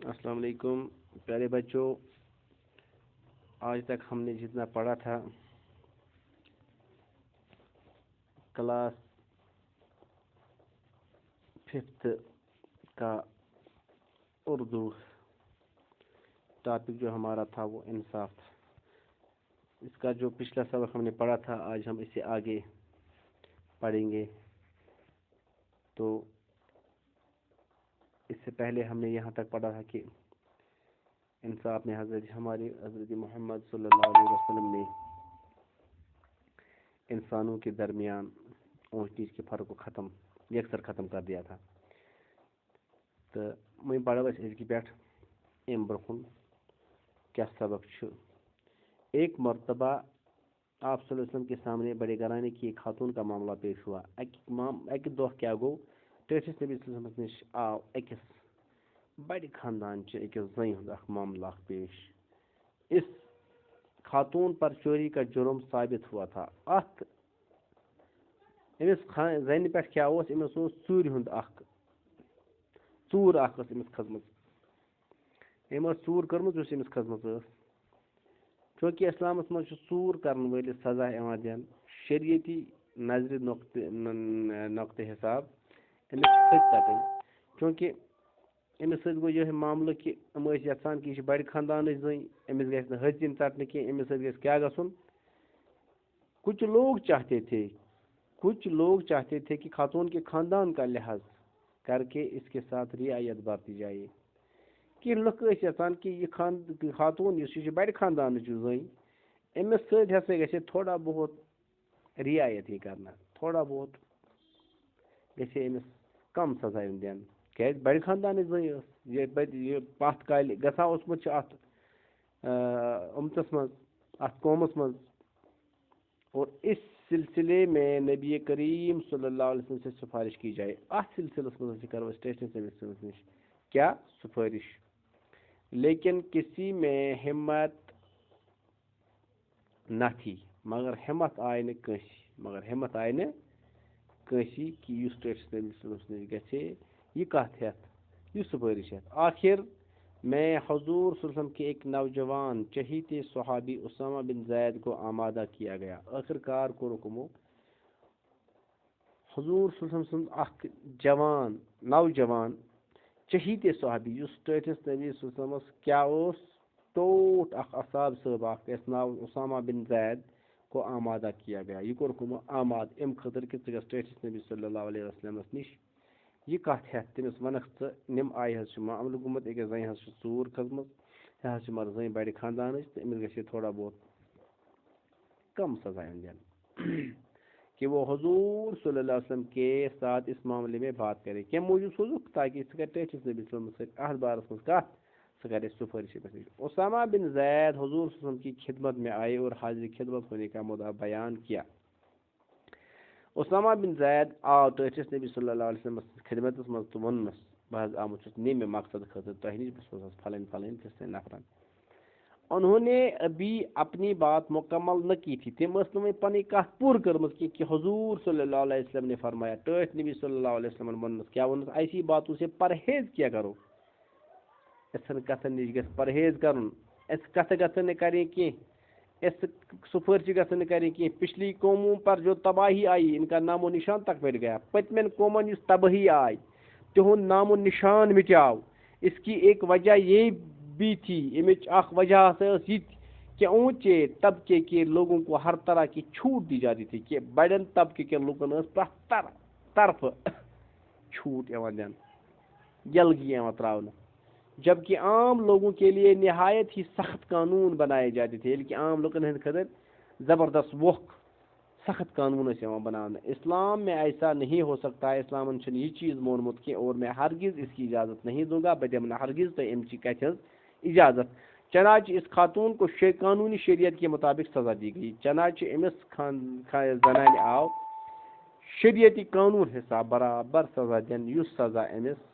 السلام علیکم پیارے بچوں. آج تک ہم نے جتنا پڑھا تھا کلاس 5 کا اردو ٹاپک جو ہمارا تھا وہ انصاف تھا. اس کا جو پچھلا سبق ہم نے پڑھا تھا آج ہم اسے آگے پڑھیں گے. تو اس سے پہلے ہم نے یہاں تک پڑھا تھا کہ انصاف میں ہمارے حضرت محمد صلی اللہ علیہ وسلم نے انسانوں کے درمیان اونچ نیچ کے فرق کو یکسر ختم کر دیا تھا. تو میں پڑھو اس پہ ام برکن کیا سبق ایک مرتبہ آپ صلی اللہ علیہ وسلم کے سامنے بڑے گھرانے کی ایک خاتون کا معاملہ پیش ہوا. اکہ دہ کیا گو ٹھس نبی صلی اللہ علیہ وسلم نش آو اکس بڑ خاندان اکس زن ہند معاملہ پیش. اس خاتون پر چوری کا جرم ثابت ہوا تھا. زن پہ کیا امس ژور ہند ژور امس کھسمت ژور کرمت امس کھسمت چونکہ اسلامس مز ژور کرن ولس سزا دن شریعتی نظر نقطہ حساب امس حد ژٹن. چونکہ امس ست گو یہ معاملہ کہ یژھان کہ یہ بڑ خاندان زن امس گھس حد دن ژٹنہ کی امس ست گھس کیا گھن. کچھ لوگ چاہتے تھے کہ خاتون کے خاندان کا لحاظ کر کے اس کے ساتھ رعایت برتی جائے. کہ لک یژھان کہ یہ خاتون یہ بڑ خاندان زن امس ست ہسا گھس تھوڑا بہت رعایت ہی کرنا, تھوڑا بہت گھس امس کم سزا دن کی بڑ خاندان زن یہ پتھ کال گژھا اوسمت ات امتس مز ات قومس مز. اور اس سلسلے میں نبی کریم صلی اللہ علیہ وسلم سے سفارش کی جائے. ات سلسلس مز کرو نش کیا سفارش. لیکن کسی میں ہمت نہ تھی مگر ہمت آئی نہ کنسی کہ اس نش گھے یہ کت ہتھ یہ سفارش ہتھ. آخر میں حضور صلی اللہ علیہ وسلم کے ایک نوجوان چہیتے صحابی اسامہ بن زید کو آمادہ کیا گیا. آخر کار کو رکمو حضور صلی اللہ علیہ وسلم اخ نوجوان چہیتے صحابی اس ٹھس نبی صلی اللہ علیہ وسلم کیا ٹوٹ اصحاب صاحب اس ناو اسامہ بن زید کو آمادہ کیا گیا. یہ کورکمو آماد ام خطر کہ ٹھس نبی صلی اللہ علیہ وسلم نش یہ کت ہتھ تمس ونکھ نم آئی معاملہ گومت اکس زن ژور کھسمت یہ مگر زن بڑ خاندان امس گھس تھوڑا بہت کم سزا دن کہ وہ حضور صلی اللہ علیہ وسلم کے ساتھ اس معاملے میں بات کرے. کیا موجود سوزک تاکہ ٹھس نبی صلی اللہ علیہ وسلم ات بارس مز کت سہ کرے سفارش. اسامہ بن زید حضور صلی اللہ علیہ وسلم کی خدمت میں آئے اور حاضر خدمت ہونے کا مدعا بیان کیا. اسامہ بن زید آو ٹھس نبی صلی اللہ علیہ وسلم خدمت مز تو ونس بہت آمت نیم مقصد خاطر تہ نش بس پھلن نفرن. انہوں نے ابھی اپنی بات مکمل نہ کی تھی. تم نے پنی کت پور کرمت کہ حضور صلی اللہ علیہ وسلم نے فرمایا. ٹھٹ نبی صلی اللہ علیہ وسلم ونس کیا ونس ایسی باتوں سے پرہیز کیا کرو. اسن کتن نش گھس پرہیز کرن. اس کت گھن کریں کی اس سفارش گھن کریں کی. پچھلی قوموں پر جو تباہی آئی ان کا نام و نشان تک مٹ گیا. پتمن قومن اس تباہی آئی تہد نام و نشان مٹیاو. اس کی ایک وجہ یہ بھی تھی امچ اخ وجہ یہ کہ اونچے طبقے کے لوگوں کو ہر طرح کی چھوٹ دی جاتی تھی. کہ بڑن طبقے کے لوگن پرت طرف چھوٹ دن یلگی تراؤن. جبکہ عام لوگوں کے لیے نہایت ہی سخت قانون بنائے جاتے تھے. کہ عام لوگن ہند خاطر زبردست وقت سخت قانون بنانا. اسلام میں ایسا نہیں ہو سکتا. اسلام یہ چیز مونمت کی اور میں ہرگز اس کی اجازت نہیں دوں گا. بہ دمہ ہرگز تو امچی کت اجازت. چنانچہ اس خاتون کو قانونی شریعت کے مطابق سزا دی گئی. چنانچہ امس زنانہ آو شریعتی قانون حساب برابر سزا دن یس سزا امس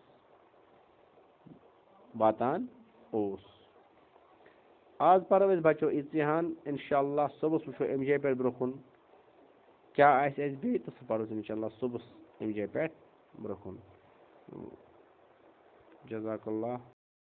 واتان اوس. آج پرو اس بچو امتحان انشاءاللہ صبح وچو ام جے پہ برکن کیا بی تو سہ پڑھو انشاءاللہ صبح ام جے پہ برکن. جزاک اللہ.